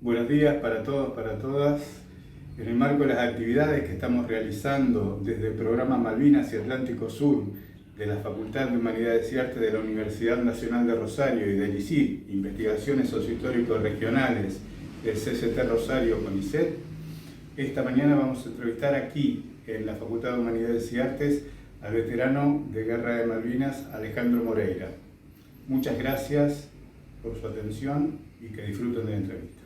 Buenos días para todos, para todas. En el marco de las actividades que estamos realizando desde el programa Malvinas y Atlántico Sur de la Facultad de Humanidades y Artes de la Universidad Nacional de Rosario y del ICIT, Investigaciones Sociohistóricas Regionales del CCT Rosario CONICET, esta mañana vamos a entrevistar aquí en la Facultad de Humanidades y Artes al veterano de Guerra de Malvinas, Alejandro Moreira. Muchas gracias por su atención y que disfruten de la entrevista.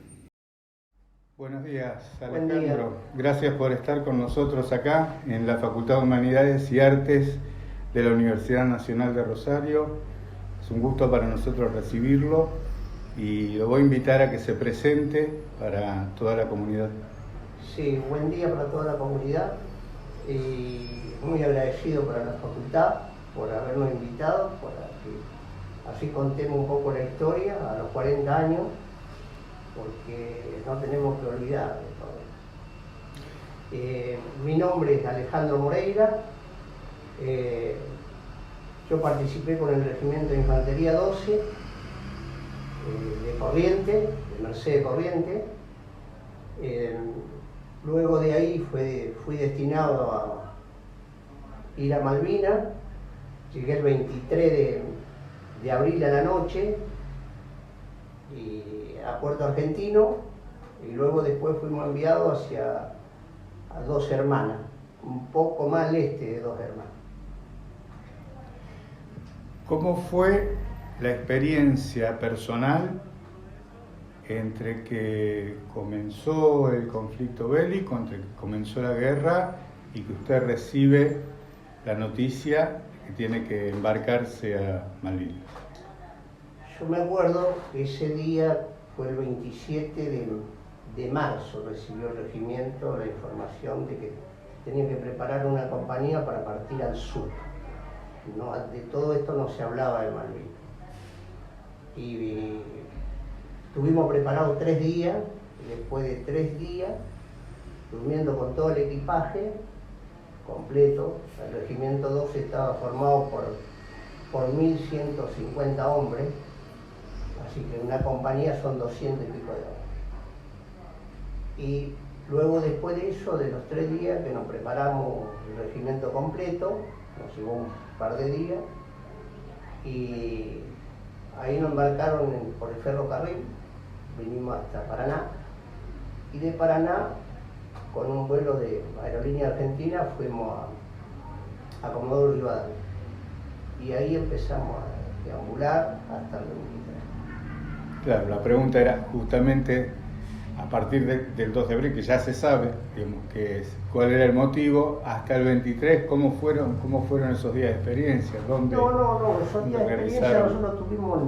Buenos días, Alejandro. Buen día. Gracias por estar con nosotros acá en la Facultad de Humanidades y Artes de la Universidad Nacional de Rosario. Es un gusto para nosotros recibirlo y lo voy a invitar a que se presente para toda la comunidad. Sí, buen día para toda la comunidad y muy agradecido para la facultad por habernos invitado, para que así contemos un poco la historia a los 40 años, porque no tenemos que olvidar de todo. Mi nombre es Alejandro Moreira, yo participé con el Regimiento de Infantería 12 de Corrientes, de Mercedes Corrientes. Luego de ahí fui destinado a ir a Malvinas. Llegué el 23 de abril a la noche a Puerto Argentino, y luego después fuimos enviados a Dos Hermanas, un poco más al este de Dos Hermanas. ¿Cómo fue la experiencia personal entre que comenzó el conflicto bélico, entre que comenzó la guerra y que usted recibe la noticia que tiene que embarcarse a Malvinas? Yo me acuerdo que ese día fue el 27 de marzo, recibió el regimiento la información de que tenía que preparar una compañía para partir al sur. No, de todo esto no se hablaba de Malvinas. Y estuvimos preparados 3 días, y después de 3 días, durmiendo con todo el equipaje completo. El regimiento 12 estaba formado por 1.150 hombres, así que una compañía son 200 y pico de hombres. Y luego, después de eso, de los 3 días que nos preparamos el regimiento completo, nos llevó un par de días, y ahí nos embarcaron por el ferrocarril, vinimos hasta Paraná, y de Paraná, con un vuelo de Aerolínea Argentina, fuimos a Comodoro Rivadavia, y ahí empezamos a deambular hasta el 23. Claro, la pregunta era justamente a partir del 2 de abril, que ya se sabe, digamos, cuál era el motivo, hasta el 23, ¿cómo fueron esos días de experiencia? ¿Dónde, No, esos días de experiencia realizaron? nosotros tuvimos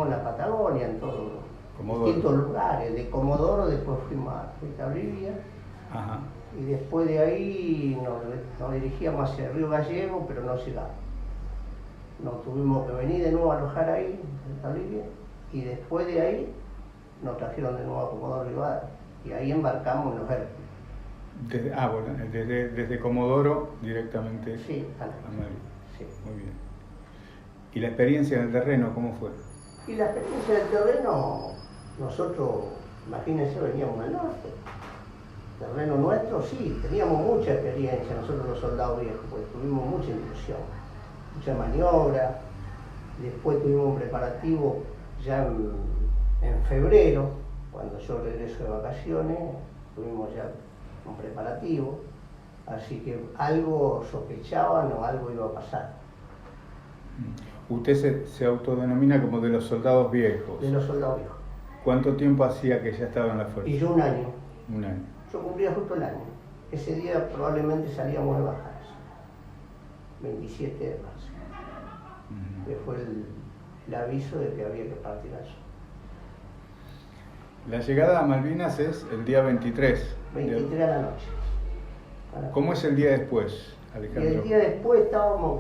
en la Patagonia, en todos Comodoro. distintos lugares. De Comodoro después fuimos a Bolivia. Ajá. Y después de ahí nos dirigíamos hacia el Río Gallego, pero no llegamos. Nos tuvimos que venir de nuevo a alojar ahí, en Bolivia, y después de ahí nos trajeron de nuevo a Comodoro Rivadavia, y ahí embarcamos en los Hércules. Desde Comodoro directamente Sí, a Madrid. sí. Muy bien. ¿Y la experiencia en el terreno cómo fue? Y la experiencia del terreno, nosotros, imagínense, veníamos del norte. Terreno nuestro, sí, teníamos mucha experiencia, nosotros los soldados viejos, pues tuvimos mucha incursión, mucha maniobra. Después tuvimos un preparativo ya en febrero, cuando yo regreso de vacaciones, tuvimos ya un preparativo, así que algo sospechaban o algo iba a pasar. Usted se autodenomina como de los soldados viejos. De los soldados viejos. ¿Cuánto tiempo hacía que ya estaba en la fuerza? Y yo un año. Un año. Yo cumplía justo el año. Ese día probablemente salíamos de bajas, 27 de marzo, que fue el aviso de que había que partir al sur. La llegada a Malvinas es el día 23. 23 a la noche. ¿Cómo es el día después, Y Alejandro? el día después estábamos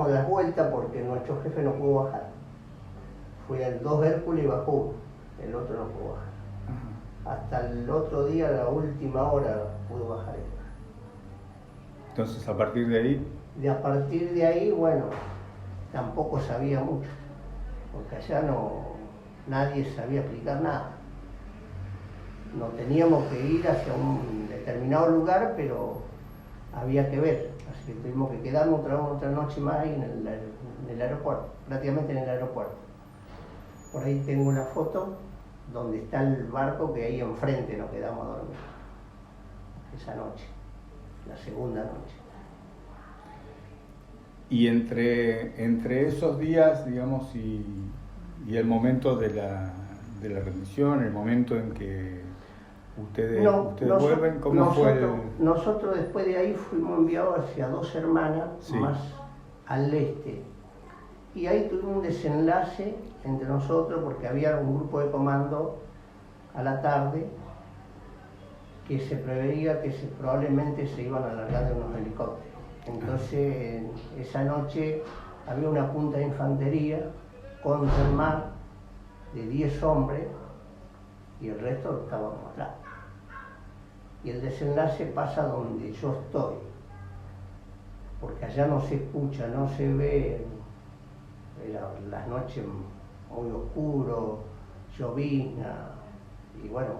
de las vueltas porque nuestro jefe no pudo bajar. Fue el 2 Hércules y bajó uno, el otro no pudo bajar. Hasta el otro día, a la última hora, pudo bajar él. Entonces, a partir de ahí... A partir de ahí, bueno, tampoco sabía mucho, porque allá no nadie sabía explicar nada. Nos teníamos que ir hacia un determinado lugar, pero había que ver, así que tuvimos que quedarnos otra noche más ahí en el aeropuerto, prácticamente en el aeropuerto. Por ahí tengo una foto donde está el barco, que ahí enfrente nos quedamos a dormir esa noche, la segunda noche. Y entre esos días, digamos, y el momento de la rendición, el momento en que ustedes vuelven, ¿cómo fue Nosotros después de ahí fuimos enviados hacia Dos Hermanas, sí, más al este. Y ahí tuvimos un desenlace entre nosotros porque había un grupo de comando a la tarde que se preveía que probablemente se iban a largar de unos helicópteros. Entonces, esa noche había una punta de infantería contra el mar de 10 hombres y el resto estábamos atrás. Y el desenlace pasa donde yo estoy, porque allá no se escucha, no se ve, las noches muy oscuro, llovizna, y bueno,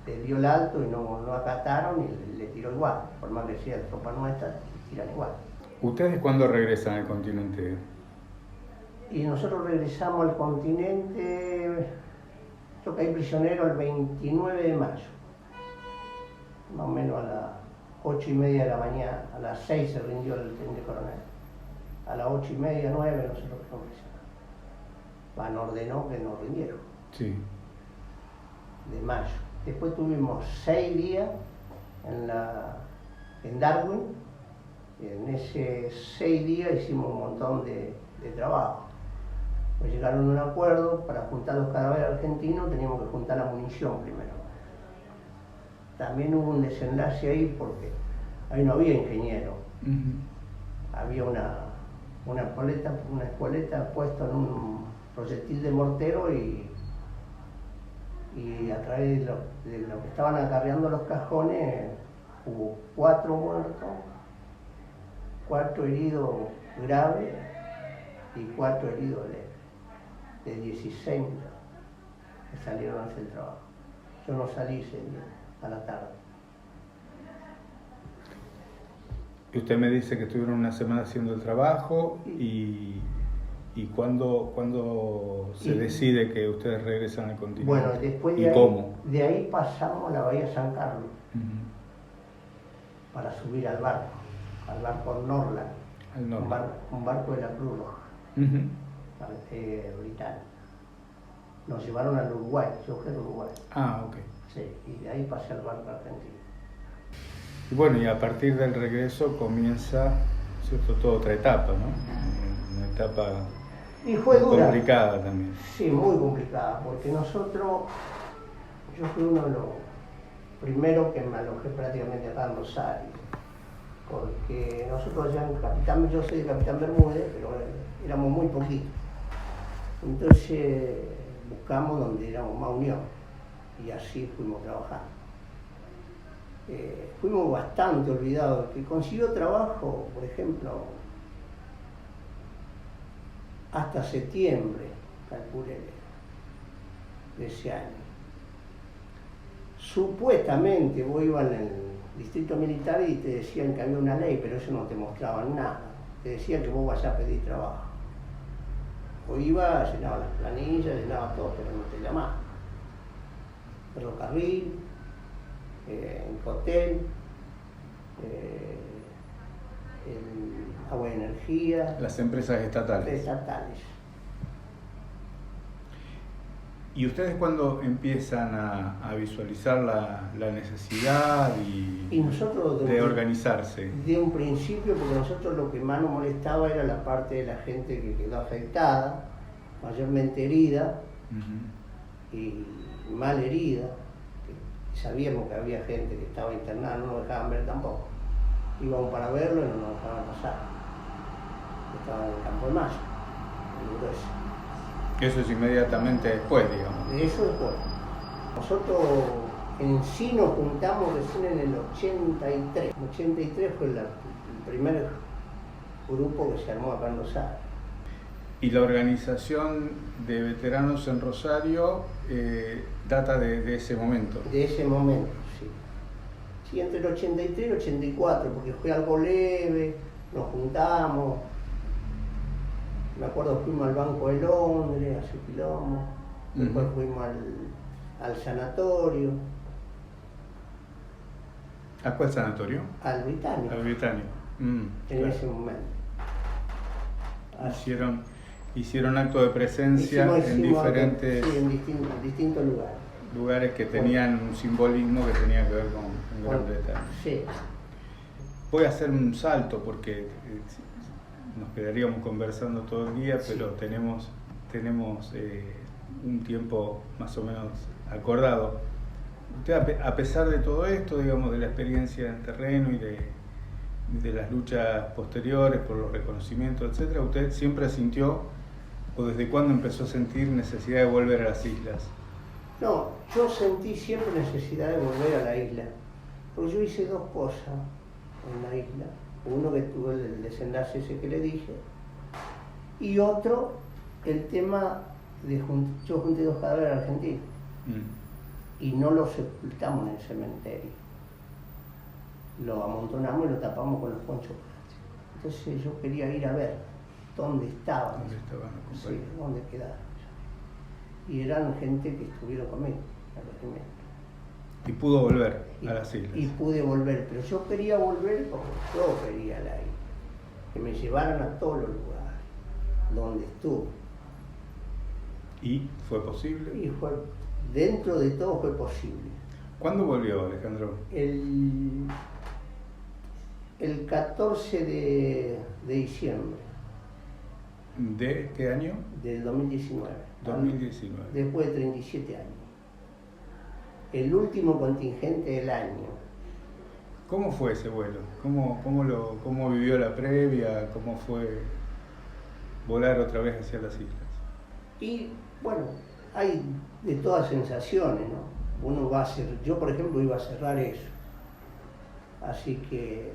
le dio el alto y no acataron y le tiró igual, por más que sea tropa nuestra, tiran igual. ¿Ustedes cuándo regresan al continente? Y nosotros regresamos al continente, yo caí prisionero el 29 de mayo, más o menos a las 8:30 de la mañana, a las 6 se rindió el teniente coronel. A las 8:30, 9 nosotros quedamos prisioneros. Van ordenó que nos rindieron. Sí. De mayo. Después tuvimos 6 días en Darwin. En ese 6 días hicimos un montón de trabajo. Pues llegaron a un acuerdo para juntar los cadáveres argentinos, teníamos que juntar la munición primero. También hubo un desenlace ahí porque ahí no había ingeniero. Había una espoleta puesta en un proyectil de mortero y a través de lo que estaban acarreando los cajones hubo 4 muertos, 4 heridos graves y 4 heridos leves, de 16 que salieron a hacer el trabajo. Yo no salí ese día, a la tarde. Y usted me dice que estuvieron una semana haciendo el trabajo y ¿cuándo se decide que ustedes regresan al continente? Bueno, después de ahí, ¿cómo? De ahí pasamos a la Bahía San Carlos para subir al barco Norland, un barco de la Cruz Roja, británico. Nos llevaron al Uruguay, yo fui al Uruguay. Ah, ok. Sí, y de ahí pasé al barco argentino. Y bueno, y a partir del regreso comienza, ¿cierto?, toda otra etapa, ¿no? Una etapa y fue dura, complicada también. Sí, muy complicada, porque yo fui uno de los primeros que me alojé prácticamente acá en Rosario, porque nosotros allá yo soy de Capitán Bermúdez, pero éramos muy poquitos. Entonces buscamos donde éramos más unión y así fuimos trabajando. Fuimos bastante olvidados. El que consiguió trabajo, por ejemplo, hasta septiembre, calculé, de ese año. Supuestamente vos ibas en el distrito militar y te decían que había una ley, pero eso no te mostraban nada. Te decían que vos vayas a pedir trabajo. O ibas, llenabas las planillas, llenabas todo, pero no te llamaban. Ferrocarril, Incotel, Agua y Energía. Las empresas estatales. ¿Y ustedes cuando empiezan a visualizar la necesidad y nosotros de organizarse? De un principio, porque nosotros lo que más nos molestaba era la parte de la gente que quedó afectada, mayormente herida y mal herida. Sabíamos que había gente que estaba internada, no nos dejaban ver tampoco. Íbamos para verlo y no nos dejaban pasar. Estaba en el Campo de Mayo, en Grueso. Eso es inmediatamente después, digamos. Eso después. Nosotros en sí nos juntamos recién en el 83. El 83 fue el primer grupo que se armó acá en Rosario. Y la organización de veteranos en Rosario data de ese momento. De ese momento, sí. Sí, entre el 83 y el 84, porque fue algo leve, nos juntamos. Me acuerdo fuimos al Banco de Londres, a su quilombo, después fuimos al sanatorio. ¿A cuál sanatorio? Al Británico. Al Británico. En Claro. ese momento. Hicieron acto de presencia en diferentes sí, en distintos lugares. lugares que tenían un simbolismo que tenía que ver con Gran Bretaña. Sí. Voy a hacer un salto porque nos quedaríamos conversando todo el día, pero tenemos un tiempo más o menos acordado. Usted, a pesar de todo esto, digamos, de la experiencia en terreno y de las luchas posteriores por los reconocimientos, etcétera, ¿usted siempre sintió, o desde cuándo empezó a sentir necesidad de volver a las islas? No, yo sentí siempre necesidad de volver a la isla, porque yo hice dos cosas en la isla. Uno, que tuve el desenlace ese que le dije, y otro, el tema de yo junté 2 cadáveres argentinos y no los sepultamos en el cementerio, lo amontonamos y lo tapamos con los ponchos plásticos. Entonces yo quería ir a ver dónde estaban, sí, dónde quedaron. Y eran gente que estuvieron conmigo en el regimiento. Y pudo volver a las islas. Y pude volver, pero yo quería volver porque yo quería la isla. Que me llevaran a todos los lugares donde estuve. ¿Y fue posible? Y dentro de todo fue posible. ¿Cuándo volvió, Alejandro? El 14 de diciembre. ¿De qué año? Del 2019. 2019. Después de 37 años. El último contingente del año. ¿Cómo fue ese vuelo? ¿Cómo vivió la previa? ¿Cómo fue volar otra vez hacia las islas? Y bueno, hay de todas sensaciones, ¿no? Uno va a yo por ejemplo iba a cerrar eso. Así que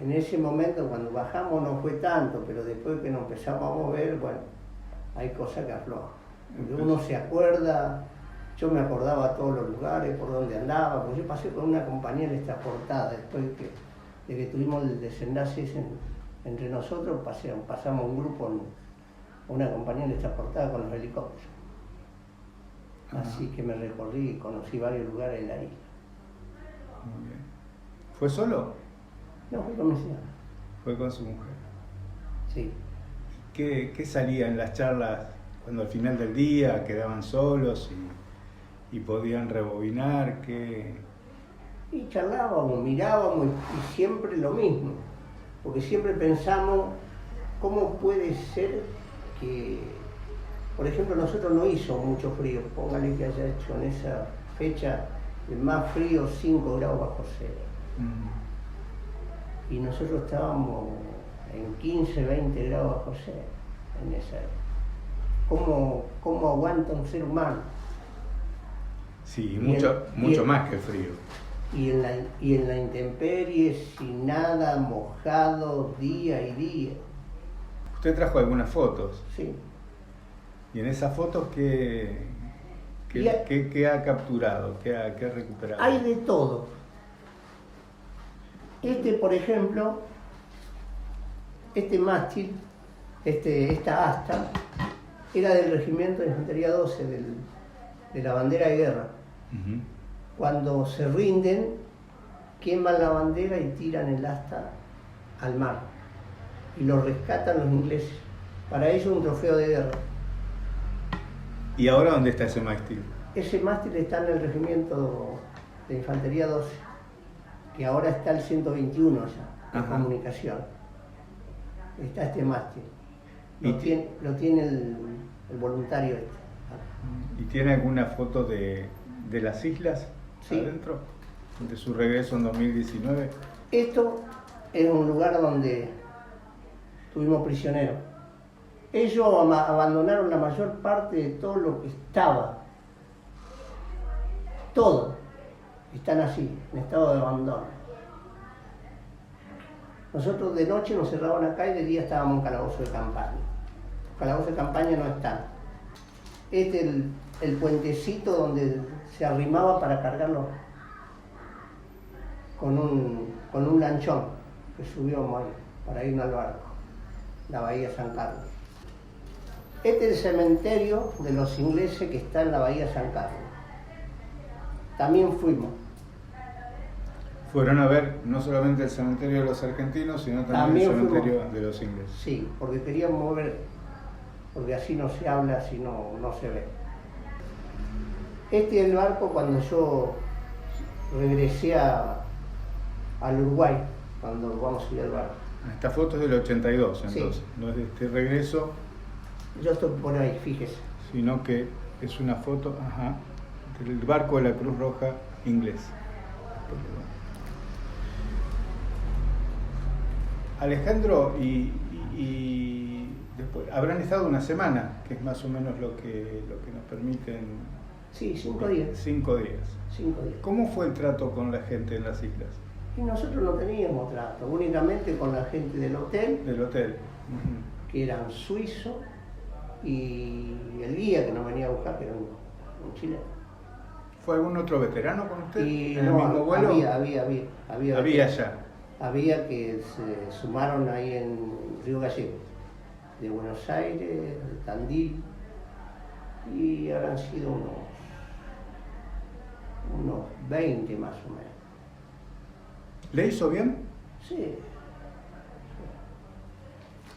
en ese momento cuando bajamos no fue tanto, pero después que nos empezamos a mover, bueno, hay cosas que aflojan. Uno se acuerda. Yo me acordaba todos los lugares, por donde andaba, porque yo pasé con una compañera esta portada, después de que tuvimos el desenlace entre nosotros, pasamos un grupo, una compañera esta portada con los helicópteros. Así que me recorrí y conocí varios lugares en la isla. Muy bien. ¿Fue solo? No, fui con mi señora. Fue con su mujer. Sí. ¿Qué salía en las charlas cuando al final del día quedaban solos y podían rebobinar? Y charlábamos, mirábamos y siempre lo mismo, porque siempre pensamos cómo puede ser que, por ejemplo, nosotros no hizo mucho frío, póngale que haya hecho en esa fecha el más frío 5 grados bajo cero. Y nosotros estábamos en 15, 20 grados bajo cero en esa época. ¿Cómo aguanta un ser humano? Sí, mucho más que frío. Y en la intemperie, sin nada, mojado día y día. Usted trajo algunas fotos. Sí. ¿Y en esas fotos qué ha capturado? ¿Qué ha recuperado? Hay de todo. Por ejemplo, este mástil, esta asta, era del Regimiento de Infantería 12, de la bandera de guerra. Cuando se rinden, queman la bandera y tiran el asta al mar. Y lo rescatan los ingleses. Para ellos un trofeo de guerra. ¿Y ahora dónde está ese mástil? Ese mástil está en el Regimiento de Infantería 12, que ahora está el 121 allá, de comunicación. Está este mástil. Lo tiene el voluntario este. ¿Y tiene alguna foto de las islas adentro? De su regreso en 2019. Esto es un lugar donde tuvimos prisioneros. Ellos abandonaron la mayor parte de todo lo que estaba. Todo. Están así, en estado de abandono. Nosotros de noche nos cerraban acá y de día estábamos en calabozo de campaña. calabozos de campaña no están. Este es el puentecito donde se arrimaba para cargarlo con un lanchón que subió para irnos al barco, la bahía San Carlos. Este es el cementerio de los ingleses que está en la bahía San Carlos. También fuimos. Fueron a ver no solamente el cementerio de los argentinos, sino también el cementerio de los ingleses. Sí, porque queríamos ver, porque así no se habla, así no se ve. Este es el barco cuando yo regresé al Uruguay, cuando vamos a ir al barco. Esta foto es del 82, entonces, sí. No es de este regreso. Yo estoy por ahí, fíjese. Sino que es una foto, del barco de la Cruz Roja inglés. Alejandro, y después habrán estado una semana, que es más o menos lo que nos permiten. Sí, 5 días. 5 días. 5 días. ¿Cómo fue el trato con la gente en las islas? Y nosotros no teníamos trato, únicamente con la gente del hotel. Del hotel. Que eran suizos, y el guía que nos venía a buscar, que era un chileno. ¿Fue algún otro veterano con usted? Y ¿En el mismo vuelo? Había ya. Había que se sumaron ahí en Río Gallegos, de Buenos Aires, de Tandil, y habrán sido unos 20 más o menos. ¿Le hizo bien? Sí.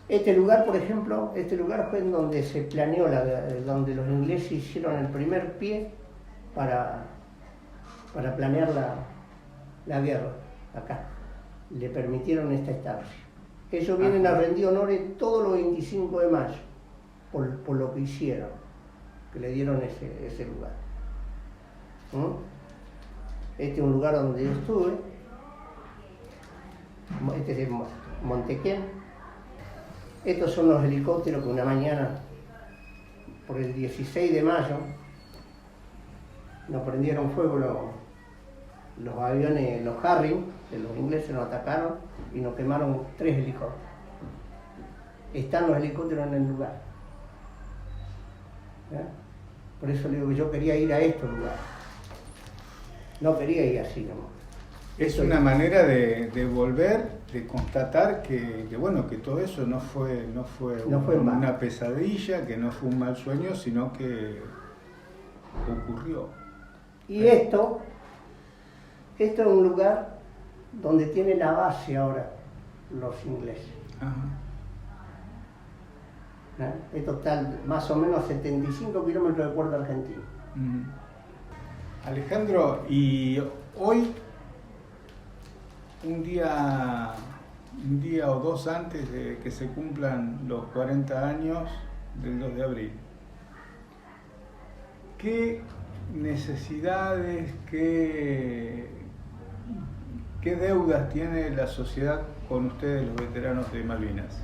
Este lugar, por ejemplo, fue en donde se planeó, donde los ingleses hicieron el primer pie para planear la guerra, acá. Le permitieron esta estancia. Ellos vienen a rendir honores todos los 25 de mayo, por lo que hicieron, que le dieron ese lugar. Este es un lugar donde yo estuve, este es Montequén. Estos son los helicópteros que una mañana, por el 16 de mayo, nos prendieron fuego los aviones, los Harrier, de los ingleses nos atacaron y nos quemaron 3 helicópteros. Están los helicópteros en el lugar. ¿Ya? Por eso le digo que yo quería ir a estos lugares. No quería ir así nomás. Es una manera de volver, de constatar que todo eso no fue una pesadilla, que no fue un mal sueño, sino que ocurrió. Y esto es un lugar donde tiene la base ahora los ingleses. Esto está más o menos 75 kilómetros de Puerto Argentino. Alejandro, y hoy, un día o dos antes de que se cumplan los 40 años del 2 de abril, ¿qué necesidades, qué deudas tiene la sociedad con ustedes, los veteranos de Malvinas?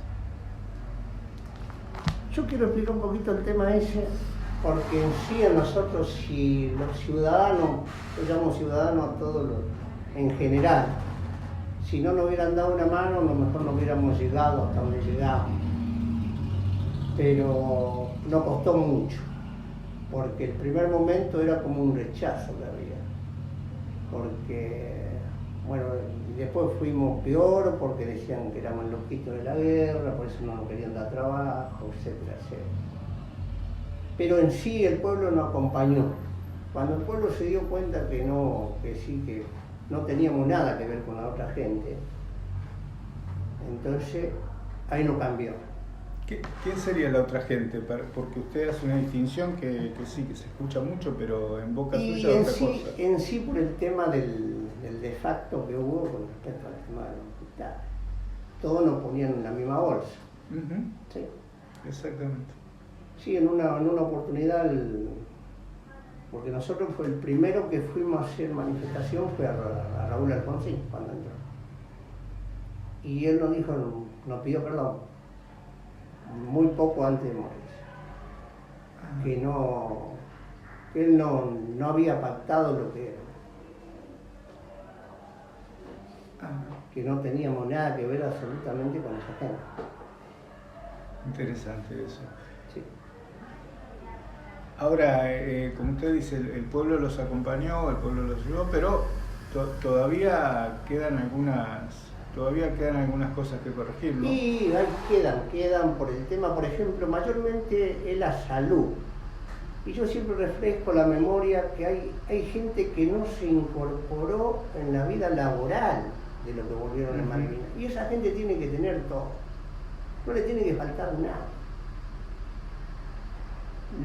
Yo quiero explicar un poquito el tema ese, porque en sí a nosotros, si los ciudadanos, yo llamo ciudadanos a todos en general, si no nos hubieran dado una mano, a lo mejor no hubiéramos llegado hasta donde llegamos. Pero no costó mucho, porque el primer momento era como un rechazo que había. Porque, bueno, después fuimos peor, porque decían que éramos loquitos de la guerra, por eso no nos querían dar trabajo, etcétera, etcétera. Pero en sí el pueblo nos acompañó. Cuando el pueblo se dio cuenta que no teníamos nada que ver con la otra gente, entonces ahí no cambió. ¿Quién sería la otra gente? Porque usted hace una distinción que sí, que se escucha mucho, pero en boca suya es otra cosa. En sí, por el tema del de facto que hubo con respecto al tema de los hospitales, todos nos ponían en la misma bolsa. Sí. Exactamente. Sí, en una oportunidad, porque nosotros fue el primero que fuimos a hacer manifestación, fue a Raúl Alfonsín cuando entró. Y él nos pidió perdón, muy poco antes de morir. Que él no había pactado lo que era. Que no teníamos nada que ver absolutamente con esa gente. Interesante eso. Sí. Ahora, como usted dice, el pueblo los acompañó, el pueblo los ayudó, pero todavía quedan algunas cosas que corregir, ¿no? Y quedan por el tema, por ejemplo, mayormente es la salud. Y yo siempre refresco la memoria que hay gente que no se incorporó en la vida laboral de lo que volvieron en Malvinas. Y esa gente tiene que tener todo. No le tiene que faltar nada.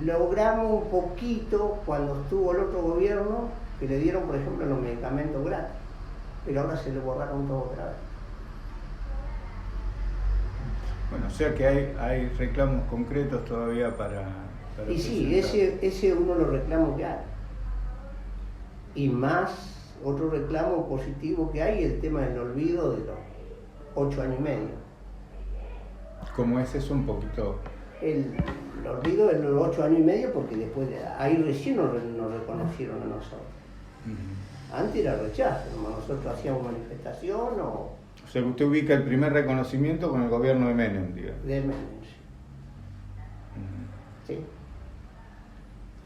Logramos un poquito cuando estuvo el otro gobierno que le dieron, por ejemplo, los medicamentos gratis. Pero ahora se le borraron todo otra vez. Bueno, o sea que hay reclamos concretos todavía para y sí, ese es uno de los reclamos que hay. Y más, otro reclamo positivo que hay, el tema del olvido de los 8 años y medio. ¿Cómo es eso un poquito? El olvido de los 8 años y medio, porque después, ahí recién nos reconocieron a nosotros. Antes era rechazo, nosotros hacíamos manifestación o... O sea que usted ubica el primer reconocimiento con el gobierno de Menem, digamos. De Menem, sí. Sí.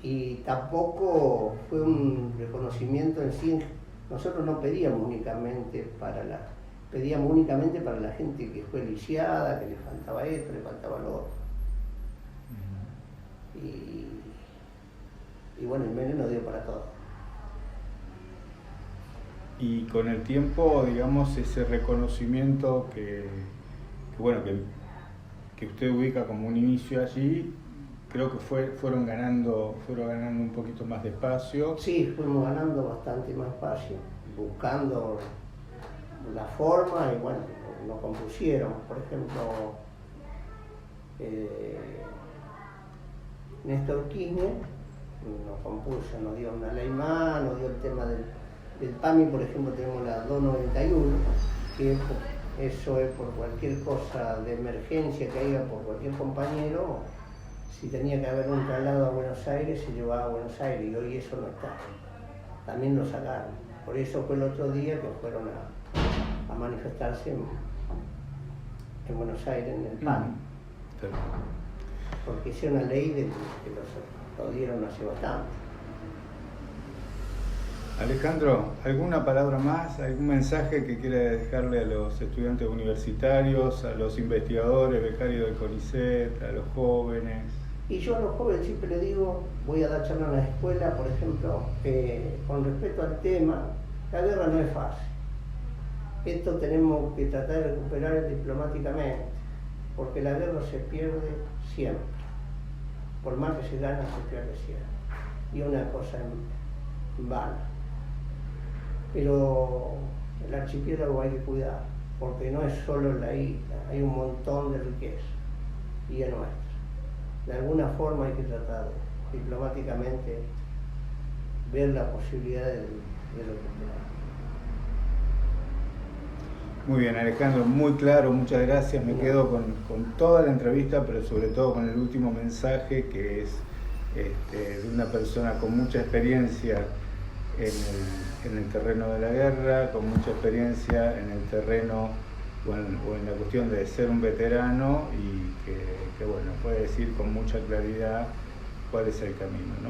Y tampoco fue un reconocimiento en sí. Nosotros no pedíamos únicamente pedíamos únicamente para la gente que fue lisiada, que le faltaba esto, le faltaba lo otro. Y bueno, el Menem nos dio para todo. Y con el tiempo, digamos, ese reconocimiento que usted ubica como un inicio allí, creo que fueron ganando un poquito más de espacio. Sí, fuimos ganando bastante más espacio, buscando la forma y bueno, nos compusieron. Por ejemplo, Néstor Kirchner nos compuso, nos dio una ley más, nos dio el tema del PAMI, por ejemplo, tenemos la 291, que eso es por cualquier cosa de emergencia que haya por cualquier compañero. Si tenía que haber un traslado a Buenos Aires, se llevaba a Buenos Aires, y hoy eso no está. También lo sacaron. Por eso fue el otro día que fueron a manifestarse en Buenos Aires, en el PAN. Porque es una ley que lo dieron hace bastante. Alejandro, ¿alguna palabra más? ¿Algún mensaje que quiera dejarle a los estudiantes universitarios, a los investigadores, becarios del CONICET, a los jóvenes? Y yo a los jóvenes siempre les digo, voy a dar charla en la escuela, por ejemplo, con respecto al tema, la guerra no es fácil. Esto tenemos que tratar de recuperar diplomáticamente, porque la guerra se pierde siempre. Por más que se gana, se pierde siempre. Y una cosa en vano. Pero el archipiélago hay que cuidar, porque no es solo la isla, hay un montón de riqueza, y es nuestra. De alguna forma hay que tratar diplomáticamente ver la posibilidad de recuperar. Muy bien, Alejandro, muy claro, muchas gracias. Me quedo con toda la entrevista, pero sobre todo con el último mensaje, que es de una persona con mucha experiencia en el terreno de la guerra, con mucha experiencia en el terreno o en la cuestión de ser un veterano, y que bueno, puede decir con mucha claridad cuál es el camino, ¿no?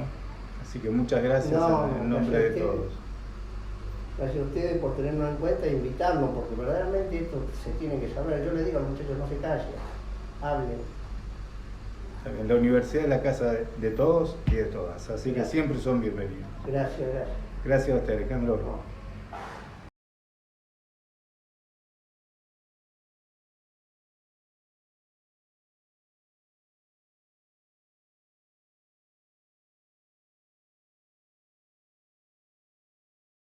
Así que muchas gracias en nombre de todos. Gracias a ustedes por tenernos en cuenta e invitarnos, porque verdaderamente esto se tiene que saber. Yo les digo a los muchachos, no se callen, hablen. La universidad es la casa de todos y de todas, así que siempre son bienvenidos. Gracias. Gracias a usted, Alejandro.